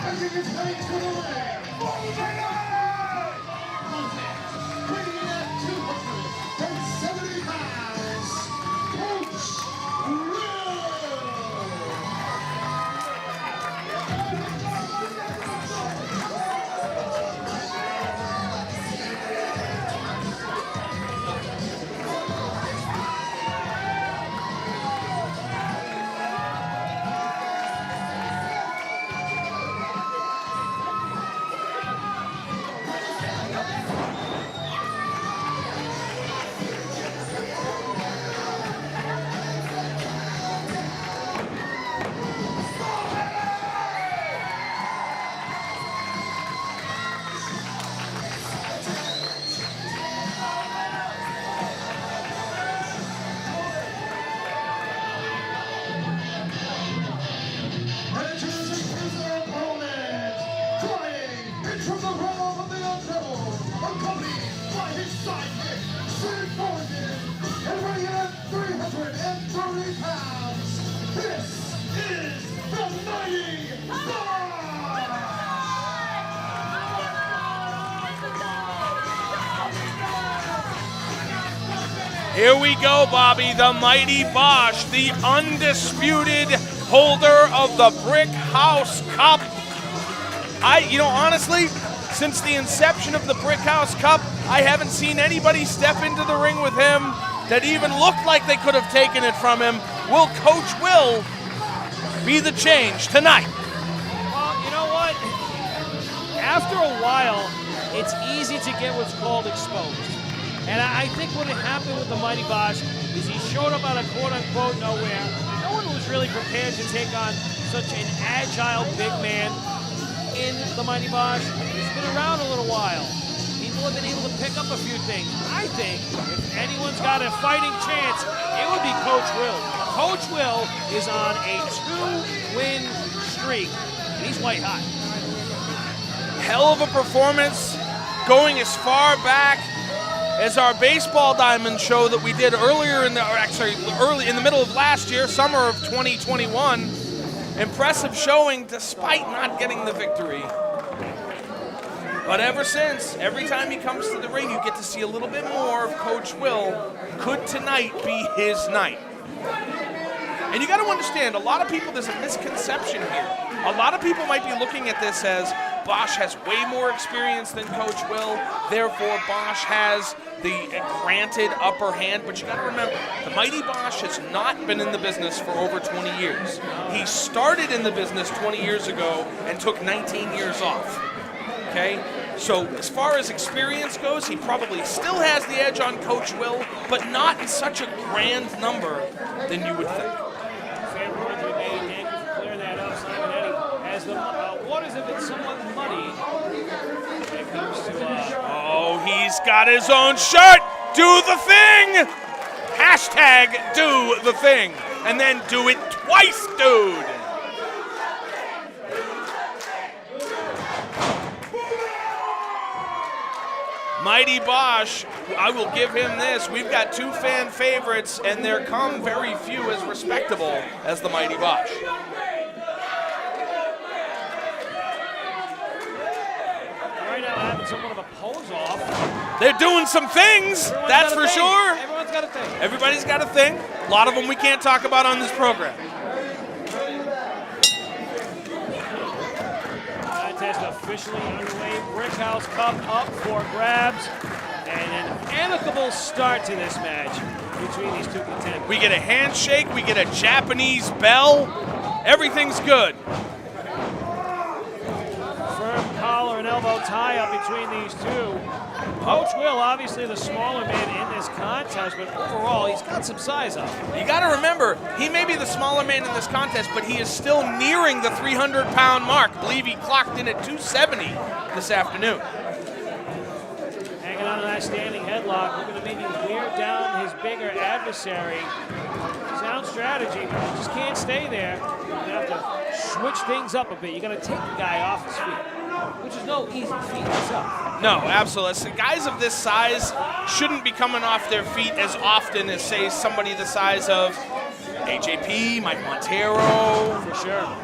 Taking his way to the ring. Bringing in at 270 pounds, Coach Will. Here we go, Bobby, the mighty Bosch, the undisputed holder of the Brickhouse Cup. Honestly, since the inception of the Brickhouse Cup, I haven't seen anybody step into the ring with him that even looked like they could have taken it from him. Will Coach Will be the change tonight? Well, you know what? After a while, it's easy to get what's called exposed. And I think what happened with the mighty Bosch is he showed up out of quote-unquote nowhere. No one was really prepared to take on such an agile big man in the mighty Bosch. He's been around a little while. People have been able to pick up a few things. I think if anyone's got a fighting chance, it would be Coach Will. Coach Will is on a 2-win streak, and he's white hot. Hell of a performance, going as far back as our baseball diamond show that we did early in the middle of last year, summer of 2021. Impressive showing despite not getting the victory. But ever since, every time he comes to the ring, you get to see a little bit more of Coach Will. Could tonight be his night? And you got to understand, a lot of people, there's a misconception here. A lot of people might be looking at this as Bosch has way more experience than Coach Will, therefore Bosch has the granted upper hand. But you got to remember, the mighty Bosch has not been in the business for over 20 years. He started in the business 20 years ago and took 19 years off. Okay? So as far as experience goes, he probably still has the edge on Coach Will, but not in such a grand number than you would think. Fair words were made. Thank you for clearing that up, Simon Eddie. As the waters have been somewhat muddy when it comes to... Oh, he's got his own shirt! Do the thing! Hashtag do the thing. And then do it twice, dude! Mighty Bosch, I will give him this. We've got two fan favorites, and there come very few as respectable as the Mighty Bosch. Right now, having somewhat of a pose-off. They're doing some things, that's for sure. Everyone's got a thing. Everybody's got a thing. A lot of them we can't talk about on this program. Contest officially underway. Brickhouse Cup up for grabs. And an amicable start to this match between these two contenders. We get a handshake, we get a Japanese bell. Everything's good. Firm collar and elbow tie up between these two. Coach Will, obviously the smaller man in this contest, but overall he's got some size up. You got to remember, he may be the smaller man in this contest, but he is still nearing the 300-pound mark. I believe he clocked in at 270 this afternoon. Hanging on to that standing headlock, looking to maybe wear down his bigger adversary. Sound strategy, but you just can't stay there. You have to switch things up a bit. You got to take the guy off his feet, which is no easy feat itself. No, absolutely. So guys of this size shouldn't be coming off their feet as often as, say, somebody the size of AJP, Mike Montero. For sure.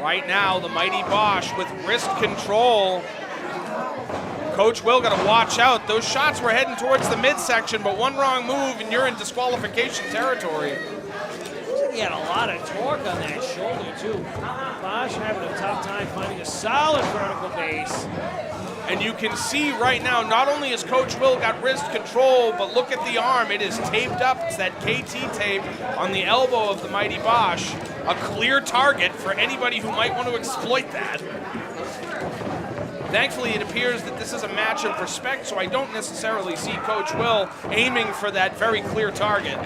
Right now, the mighty Bosch with wrist control. Coach Will got to watch out. Those shots were heading towards the midsection, but one wrong move and you're in disqualification territory. He had a lot of torque on that shoulder, too. Bosch having a tough time finding a solid vertical base. And you can see right now, not only has Coach Will got wrist control, but look at the arm. It is taped up. It's that KT tape on the elbow of the mighty Bosch. A clear target for anybody who might want to exploit that. Thankfully, it appears that this is a match of respect, so I don't necessarily see Coach Will aiming for that very clear target.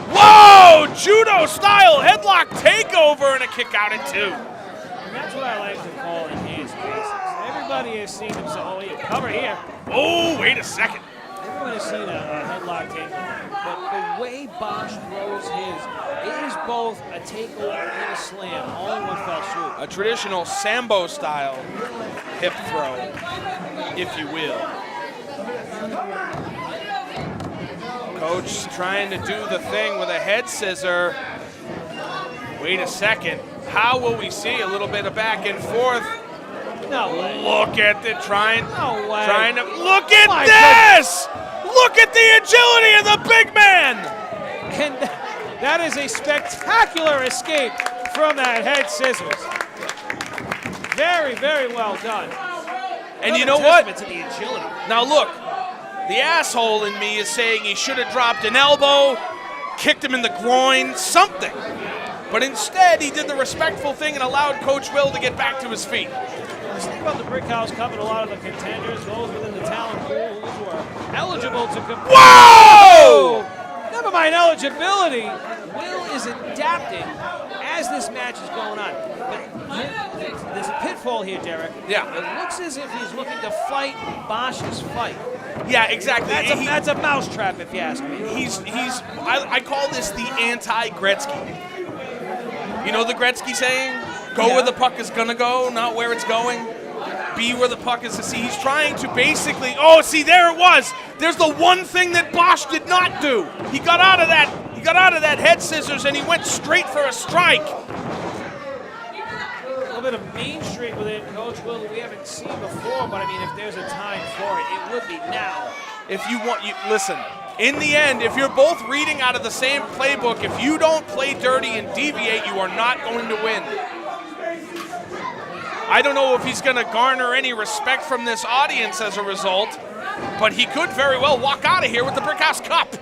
Whoa! Judo-style headlock takeover and a kick out at 2. And that's what I like to call enhanced basics. Everybody has seen himself. Oh, you cover here. Oh, wait a second. Everyone has seen a headlock takeover. But the way Bosch throws his, it is both a takeover and a slam, all in one fell swoop. A traditional Sambo-style hip throw, if you will. Coach trying to do the thing with a head scissor. Wait a second. How will we see a little bit of back and forth? No way. Look at the trying. No way. Trying to look at this. Look at the agility of the big man. And that is a spectacular escape from that head scissors. Very, very well done. And you know what? To the agility. Now look, the asshole in me is saying he should have dropped an elbow, kicked him in the groin, something. But instead, he did the respectful thing and allowed Coach Will to get back to his feet. The thing about the Brickhouse Cup and a lot of the contenders, those within the talent pool who are eligible to compete. Whoa! Never mind eligibility. Will is adapting as this match is going on. But there's a pitfall here, Derek. Yeah. It looks as if he's looking to fight Bosch's fight. Yeah, exactly. That's a mousetrap, if you ask me. I call this the anti-Gretzky. You know the Gretzky saying? Go where the puck is gonna go, not where it's going. Be where the puck is to see. He's trying to basically, oh, see, there it was. There's the one thing that Bosch did not do. He got out of that head scissors and he went straight for a strike. A little bit of Main Street within Coach Will that we haven't seen before, but I mean, if there's a time for it, it would be now. If you want, listen, in the end, if you're both reading out of the same playbook, if you don't play dirty and deviate, you are not going to win. I don't know if he's going to garner any respect from this audience as a result, but he could very well walk out of here with the Brickhouse Cup.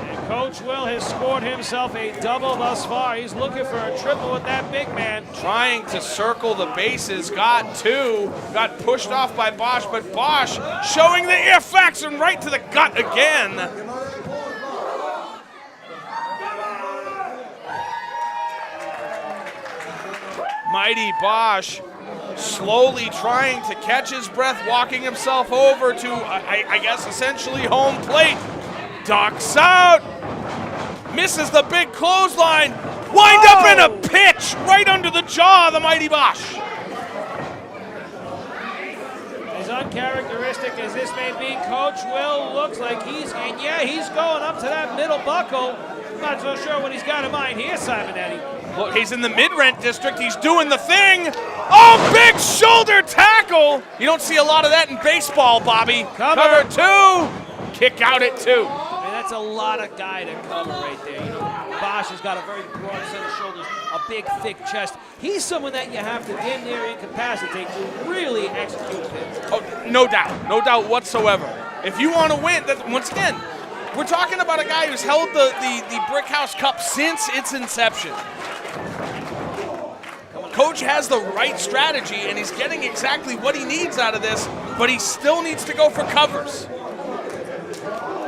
And Coach Will has scored himself a double thus far. He's looking for a triple with that big man. Trying to circle the bases, got 2, got pushed off by Bosch, but Bosch showing the effects and right to the gut again. Mighty Bosch slowly trying to catch his breath, walking himself over to, I guess, essentially home plate. Ducks out, misses the big clothesline, wind up in a pitch right under the jaw of the mighty Bosch. As uncharacteristic as this may be, Coach Will looks like he's going up to that middle buckle. Not so sure what he's got in mind here, Simonetti. Look, he's in the mid-rent district. He's doing the thing. Oh, big shoulder tackle. You don't see a lot of that in baseball, Bobby. Cover 2. Kick out at 2. And that's a lot of guy to cover right there. You know, Bosch has got a very broad set of shoulders, a big, thick chest. He's someone that you have to damn near incapacitate to really execute this. Oh, no doubt whatsoever. If you want to win, once again, we're talking about a guy who's held the Brickhouse Cup since its inception. Coach has the right strategy, and he's getting exactly what he needs out of this, but he still needs to go for covers.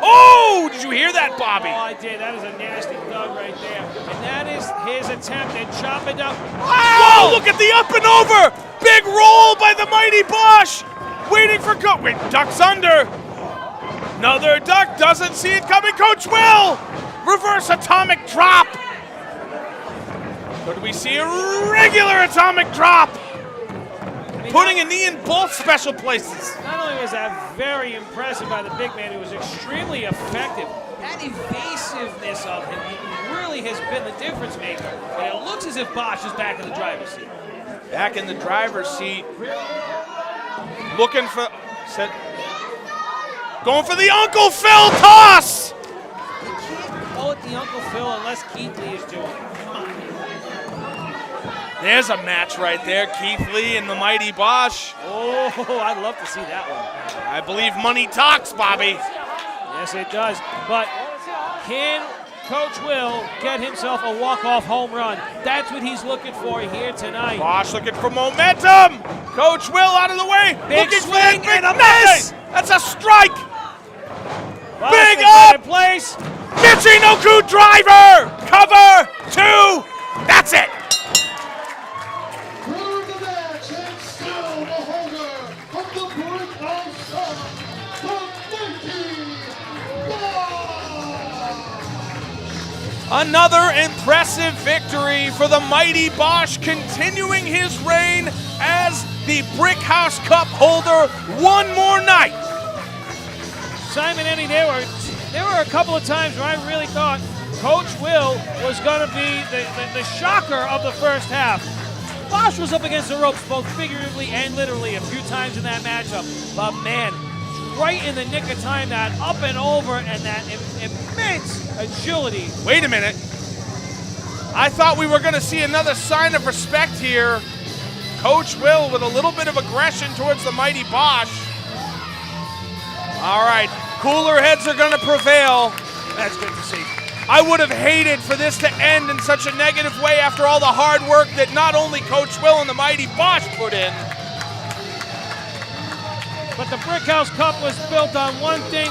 Oh, did you hear that, Bobby? Oh, I did. That is a nasty thug right there. And that is his attempt at chopping up. Whoa, look at the up and over. Big roll by the mighty Bosch. Waiting for Wait, ducks under. Another duck, doesn't see it coming. Coach Will. Reverse atomic drop. Or do we see a regular atomic drop? Putting a knee in both special places. Not only was that very impressive by the big man. He was extremely effective. That evasiveness of him really has been the difference maker. But it looks as if Bosch is back in the driver's seat. Back in the driver's seat. Looking for... Going for the Uncle Phil toss! You can't call it the Uncle Phil unless Keith Lee is doing it. Come on. There's a match right there. Keith Lee and the mighty Bosch. Oh, I'd love to see that one. I believe money talks, Bobby. Yes, it does. But can Coach Will get himself a walk-off home run? That's what he's looking for here tonight. Bosch looking for momentum. Coach Will out of the way. Big looking for swing that big and a miss. That's a strike. Bosch Big is right up. in place. Michinoku driver. Cover 2. That's it. Through the match and still the holder of the Brickhouse Cup, the mighty Bosch. Another impressive victory for the mighty Bosch, continuing his reign as the Brickhouse Cup holder one more night. Simon, Eddie, there were a couple of times where I really thought Coach Will was going to be the shocker of the first half. Bosch was up against the ropes both figuratively and literally a few times in that matchup. But man, right in the nick of time, that up and over and that immense agility. Wait a minute. I thought we were going to see another sign of respect here. Coach Will with a little bit of aggression towards the mighty Bosch. All right, cooler heads are going to prevail. That's good to see. I would have hated for this to end in such a negative way after all the hard work that not only Coach Will and the mighty Bosch put in. But the Brickhouse Cup was built on one thing,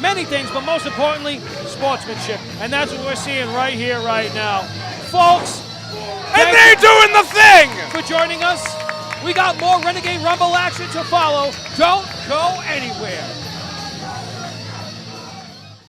many things, but most importantly, sportsmanship. And that's what we're seeing right here, right now. Folks, And they're doing the thing! for joining us. We got more Renegade Rumble action to follow. Don't go anywhere.